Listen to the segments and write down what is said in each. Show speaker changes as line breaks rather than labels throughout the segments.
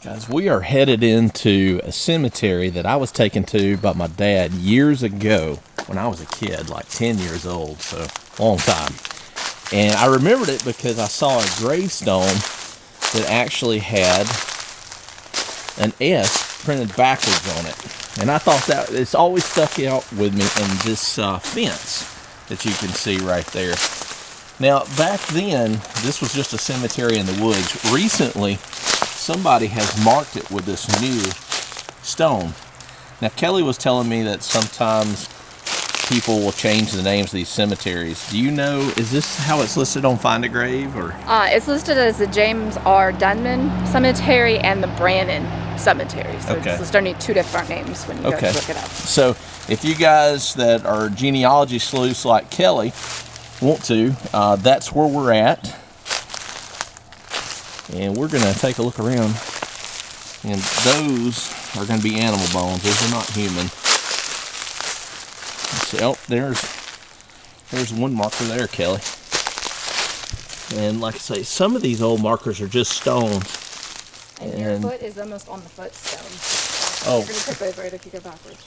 Guys, we are headed into a cemetery that I was taken to by my dad years ago when I was a kid, like 10 years old, so long time. And I remembered it because I saw a gravestone that actually had an S printed backwards on it. And I thought that it's always stuck out with me in this fence that you can see right there. Now, back then, this was just a cemetery in the woods. Recently, somebody has marked it with this new stone. Now, Kelly was telling me that sometimes people will change the names of these cemeteries. Do you know, is this how it's listed on Find a Grave? Or?
It's listed as the James Denman Cemetery and the Brannon Cemetery. So
okay.
It's listed under two different names when you go to look it up.
So if you guys that are genealogy sleuths like Kelly want to, that's where we're at. And we're going to take a look around. And those are going to be animal bones. Those are not human. Let's see. Oh, there's one marker there, Kelly. And like I say, some of these old markers are just stones.
And your foot is almost on the footstone.
Oh.
You're going to trip over it if you go backwards.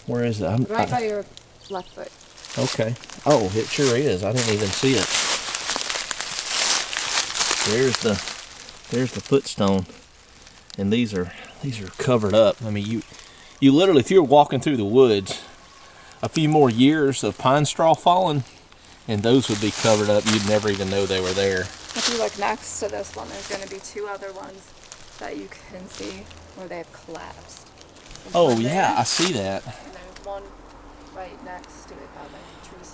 Where is it?
Right by your left foot.
Okay. Oh, it sure is. I didn't even see it. There's the footstone. And these are covered up. I mean, you literally, if you're walking through the woods, a few more years of pine straw falling, and those would be covered up. You'd never even know they were there.
If you look next to this one, there's going to be two other ones that you can see where they have collapsed.
Oh yeah, I see that.
And there's one right next to it by the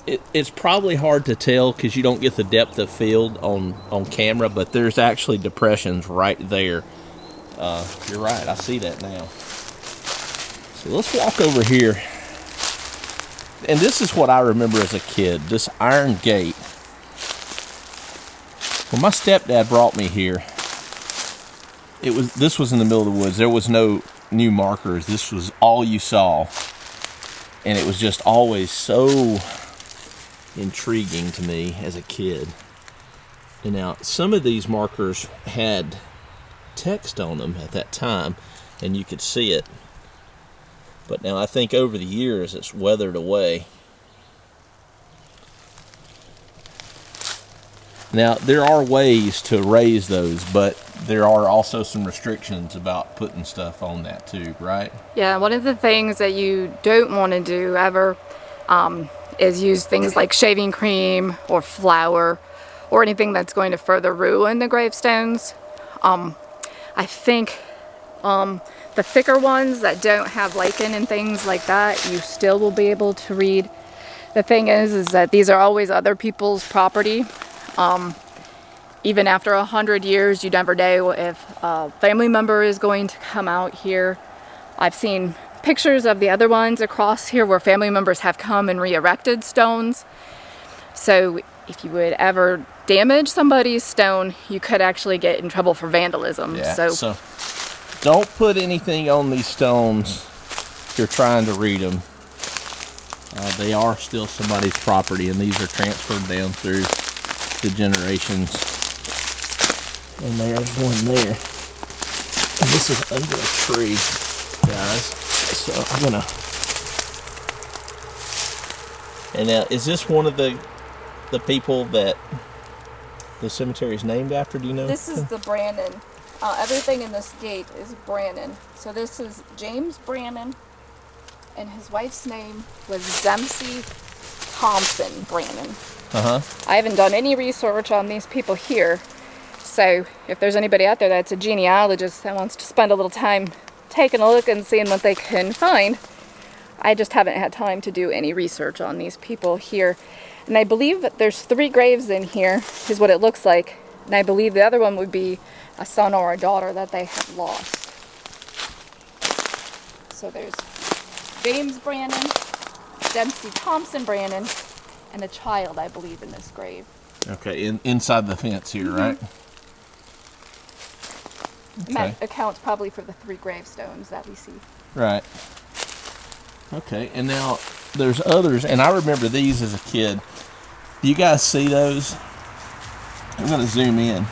trees.
It's probably hard to tell because you don't get the depth of field on camera, but there's actually depressions right there. You're right, I see that now. So let's walk over here. And this is what I remember as a kid, this iron gate. When my stepdad brought me here, this was in the middle of the woods. There was no new markers. This was all you saw. And it was just always so intriguing to me as a kid. And now, some of these markers had text on them at that time, and you could see it. But now I think over the years it's weathered away. Now, there are ways to raise those, but there are also some restrictions about putting stuff on that too, right?
Yeah, one of the things that you don't want to do ever is use things like shaving cream or flour or anything that's going to further ruin the gravestones. I think the thicker ones that don't have lichen and things like that, you still will be able to read. The thing is that these are always other people's property. Even after 100 years, you never know if a family member is going to come out here. I've seen pictures of the other ones across here where family members have come and re-erected stones. So if you would ever damage somebody's stone, you could actually get in trouble for vandalism.
Yeah, so don't put anything on these stones if you're trying to read them. They are still somebody's property, and these are transferred down through the generations. And there's one there. And this is under a tree, guys. So I'm gonna. And now, is this one of the people that the cemetery is named after? Do you know?
This is the Brannon. Everything in this gate is Brannon. So this is James Brannon, and his wife's name was Dempsey Thompson Brannon. I haven't done any research on these people here, so if there's anybody out there that's a genealogist that wants to spend a little time taking a look and seeing what they can find, I just haven't had time to do any research on these people here. And I believe that there's 3 graves in here, is what it looks like. And I believe the other one would be a son or a daughter that they have lost. So there's James Brannon, Dempsey Thompson Brannon, and a child, I believe, in this grave.
Okay, inside the fence here, right?
Okay. That accounts probably for the 3 gravestones that we see.
Right. Okay, and now there's others, and I remember these as a kid. Do you guys see those? I'm going to zoom in.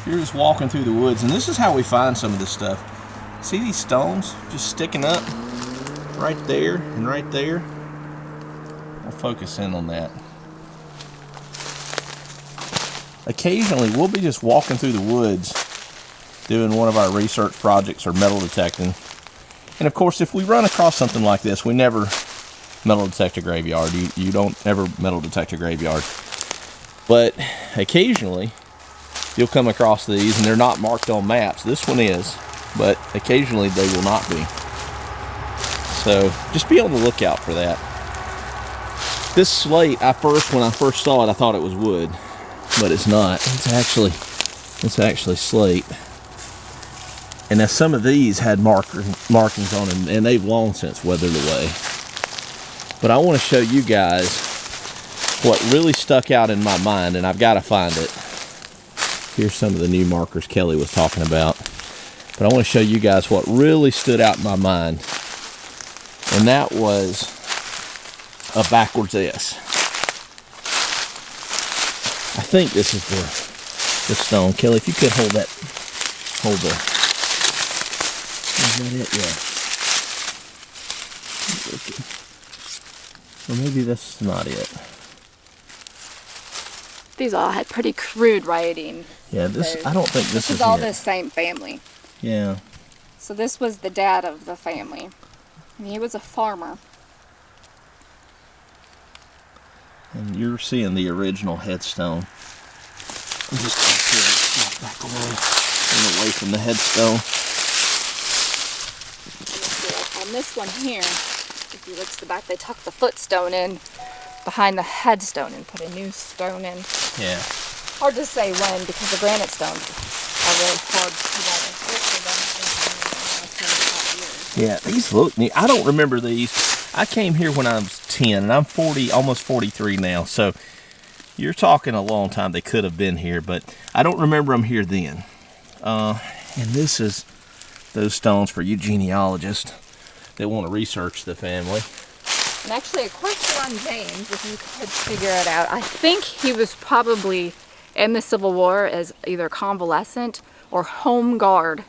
You're just walking through the woods, and this is how we find some of this stuff. See these stones just sticking up right there and right there? We'll focus in on that. Occasionally, we'll be just walking through the woods doing one of our research projects or metal detecting. And of course, if we run across something like this, we never metal detect a graveyard. You don't ever metal detect a graveyard. But occasionally, you'll come across these, and they're not marked on maps. This one is, but occasionally they will not be. So just be on the lookout for that. This slate, when I first saw it, I thought it was wood, but it's not. It's actually slate. And now some of these had markings on them, and they've long since weathered away. But I want to show you guys what really stuck out in my mind, and I've got to find it. Here's some of the new markers Kelly was talking about. But I want to show you guys what really stood out in my mind. And that was a backwards S. I think this is the stone. Kelly, if you could hold the... Is that it? Yeah. Or maybe that's not it.
These all had pretty crude writing.
Yeah, I don't think this is
all
it.
the same family.
Yeah.
So this was the dad of the family. And he was a farmer.
And you're seeing the original headstone. I'm just going to back away from the headstone.
On this one here, if you look to the back, they tucked the footstone in behind the headstone and put a new stone in.
Yeah.
Hard to say when, because the granite stones are really hard to weather.
Yeah, these look neat. I don't remember these. I came here when I was 10, and I'm 40, almost 43 now. So you're talking a long time they could have been here, but I don't remember them here then. And this is those stones for you genealogists that want to research the family.
And actually, a question on James, if you could figure it out. I think he was probably in the Civil War as either convalescent or home guard.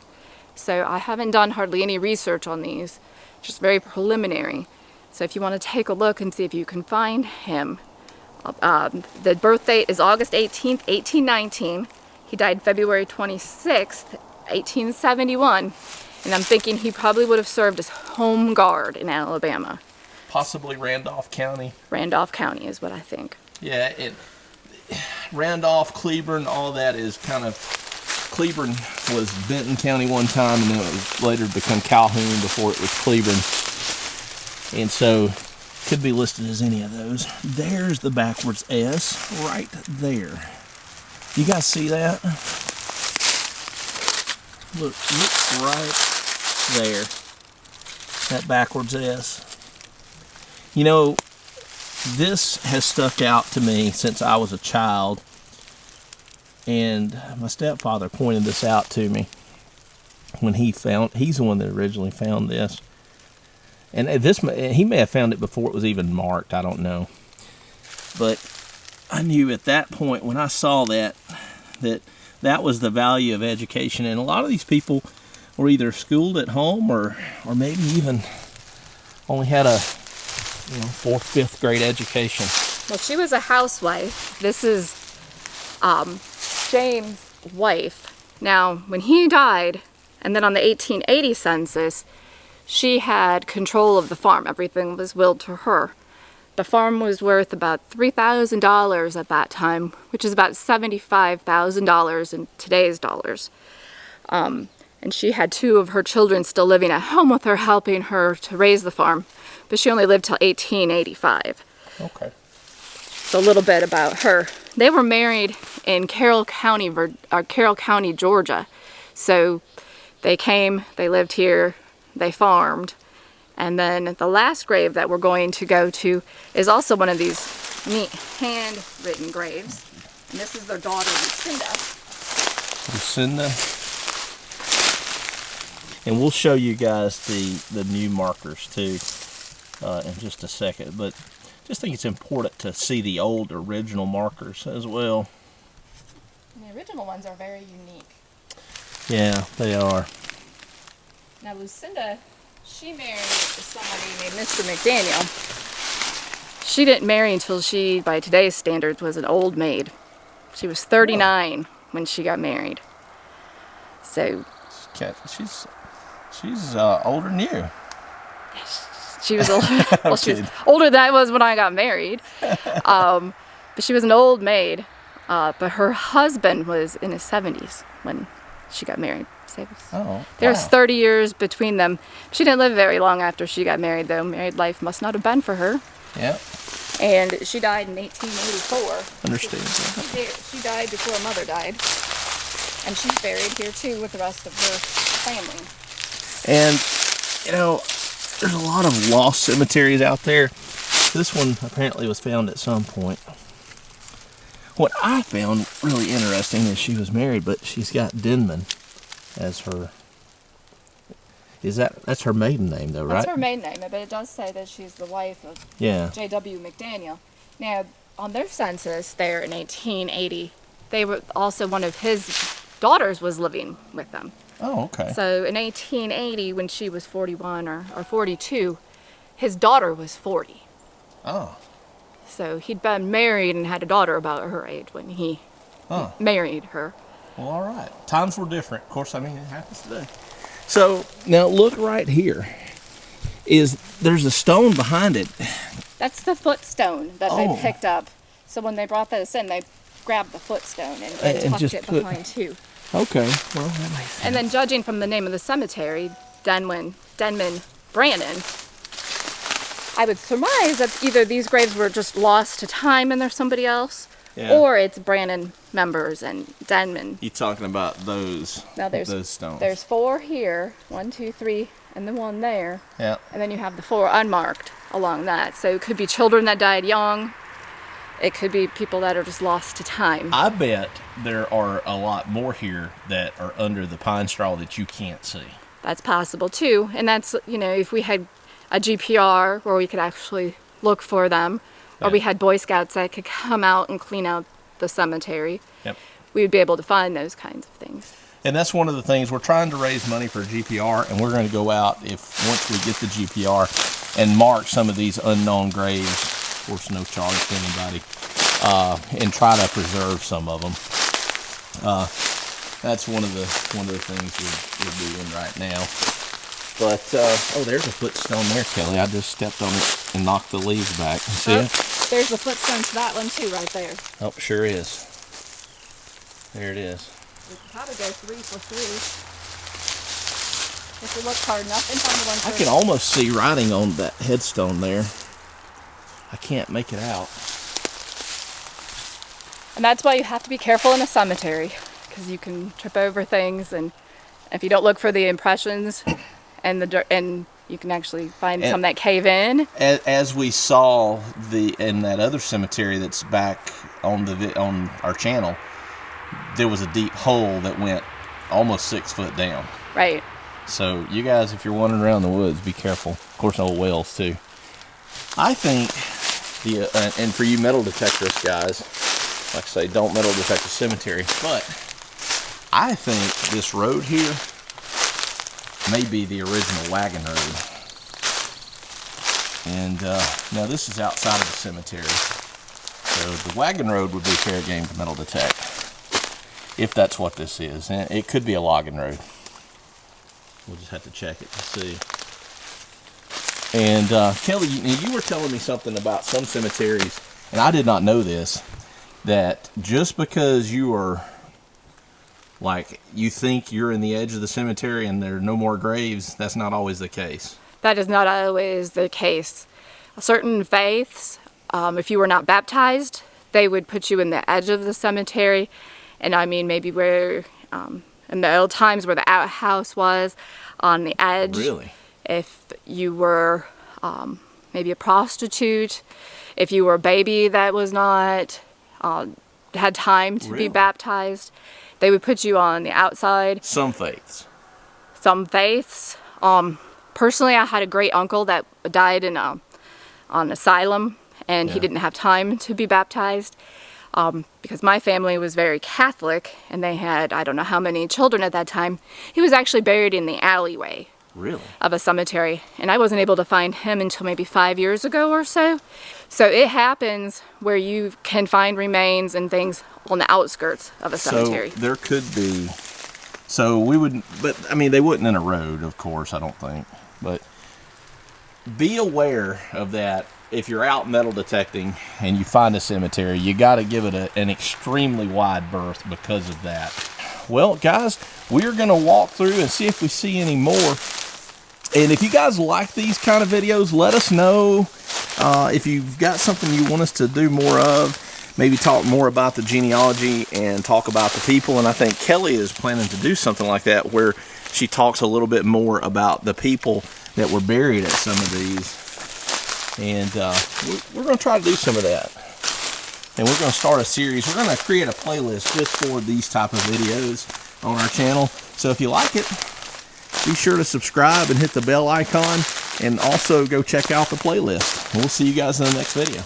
So I haven't done hardly any research on these, just very preliminary. So if you want to take a look and see if you can find him. The birth date is August 18th, 1819. He died February 26th, 1871. And I'm thinking he probably would have served as home guard in Alabama.
Possibly Randolph County.
Randolph County is what I think.
Yeah, Randolph, Cleburne, all that is kind of... Cleburne was Benton County one time, and then it was later become Calhoun before it was Cleburne. And so, could be listed as any of those. There's the backwards S right there. You guys see that? Look right there. That backwards S. You know, this has stuck out to me since I was a child. And my stepfather pointed this out to me when he's the one that originally found this. And he may have found it before it was even marked, I don't know. But I knew at that point when I saw that was the value of education. And a lot of these people were either schooled at home or maybe even only had a 4th, 5th grade education.
Well, she was a housewife. This is James' wife. Now, when he died, and then on the 1880 census, she had control of the farm. Everything was willed to her. The farm was worth about $3,000 at that time, which is about $75,000 in today's dollars. And she had 2 of her children still living at home with her, helping her to raise the farm. But she only lived till 1885.
Okay.
So a little bit about her. They were married in Carroll County, Georgia. So they came, they lived here, they farmed. And then the last grave that we're going to go to is also one of these neat handwritten graves. And this is their daughter, Lucinda.
And we'll show you guys the new markers too in just a second. But just think it's important to see the old original markers as well.
And the original ones are very unique.
Yeah, they are.
Now, Lucinda, she married somebody named Mr. McDaniel. She didn't marry until she, by today's standards, was an old maid. She was 39 when she got married. So
she's older than you.
she was old. Well, she was older than I was when I got married. But she was an old maid. But her husband was in his 70s when she got married. So there was 30 years between them. She didn't live very long after she got married, though. Married life must not have been for her.
Yeah.
And she died in 1884.
Understand.
She died before her mother died. And she's buried here, too, with the rest of her family.
And, you know, there's a lot of lost cemeteries out there. This one apparently was found at some point. What I found really interesting is she was married, but she's got Denman as her... That's her maiden name, though, right?
That's her maiden name, but it does say that she's the wife of J.W. McDaniel. Now, on their census there in 1880, they were also one of his daughters was living with them.
Oh, okay.
So in 1880, when she was 41 or 42, his daughter was 40.
Oh.
So he'd been married and had a daughter about her age when he married her.
Well, all right. Times were different. Of course, I mean, it happens today. So, now look right here. There's a stone behind it.
That's the footstone that they picked up. So when they brought this in, they grabbed the footstone and tucked it behind too.
Okay. Well, that makes sense.
And then judging from the name of the cemetery, Denman Brannon, I would surmise that either these graves were just lost to time and there's somebody else, or it's Brannon members and Denman.
You're talking about those stones.
There's 4 here, 1, 2, 3, and the one there.
Yeah.
And then you have the 4 unmarked along that. So it could be children that died young. It could be people that are just lost to time.
I bet there are a lot more here that are under the pine straw that you can't see.
That's possible too. And that's, if we had a GPR where we could actually look for them, or we had Boy Scouts that could come out and clean out the cemetery, we would be able to find those kinds of things.
And that's one of the things. We're trying to raise money for GPR, and we're going to go out once we get the GPR and mark some of these unknown graves, of course no charge to anybody, and try to preserve some of them. That's one of the things we're doing right now. But there's a footstone there, Kelly. I just stepped on it and knocked the leaves back. See it?
There's a footstone to that one too, right there.
Oh, sure is. There it is.
We could probably go 3 for 3. If we look hard enough and find the one.
I can almost see writing on that headstone there. I can't make it out.
And that's why you have to be careful in a cemetery, because you can trip over things, and if you don't look for the impressions and you can actually find some that cave in.
As we saw in that other cemetery that's back on our channel, there was a deep hole that went almost 6 foot down.
Right.
So you guys, if you're wandering around the woods, be careful. Of course, old whales too. I think and for you metal detectorists guys, like I say, don't metal detect the cemetery. But I think this road here may be the original wagon road. And now this is outside of the cemetery. So the wagon road would be fair game to metal detect, if that's what this is. And it could be a logging road. We'll just have to check it to see. And Kelly, you were telling me something about some cemeteries, and I did not know this, that just because you are, you think you're in the edge of the cemetery and there are no more graves, that's not always the case.
That is not always the case. Certain faiths, if you were not baptized, they would put you in the edge of the cemetery. And I mean, maybe where, in the old times where the outhouse was, on the edge.
Really?
If you were maybe a prostitute, if you were a baby that was not, had time to be baptized, they would put you on the outside.
Some faiths.
Some faiths. Personally, I had a great uncle that died in on asylum, and he didn't have time to be baptized. because my family was very Catholic and they had, I don't know how many children at that time. He was actually buried in the alleyway.
Really?
Of a cemetery, and I wasn't able to find him until maybe 5 years ago or so. So it happens where you can find remains and things on the outskirts of a cemetery.
So there could be, so we would, but I mean, they wouldn't in a road, of course, I don't think. But be aware of that. If you're out metal detecting and you find a cemetery, you got to give it an extremely wide berth because of that. Well, guys, we're going to walk through and see if we see any more. And if you guys like these kind of videos, let us know if you've got something you want us to do more of. Maybe talk more about the genealogy and talk about the people. And I think Kelly is planning to do something like that where she talks a little bit more about the people that were buried at some of these. And we're going to try to do some of that. And we're going to start a series. We're going to create a playlist just for these type of videos on our channel. So if you like it, be sure to subscribe and hit the bell icon, and also go check out the playlist. We'll see you guys in the next video.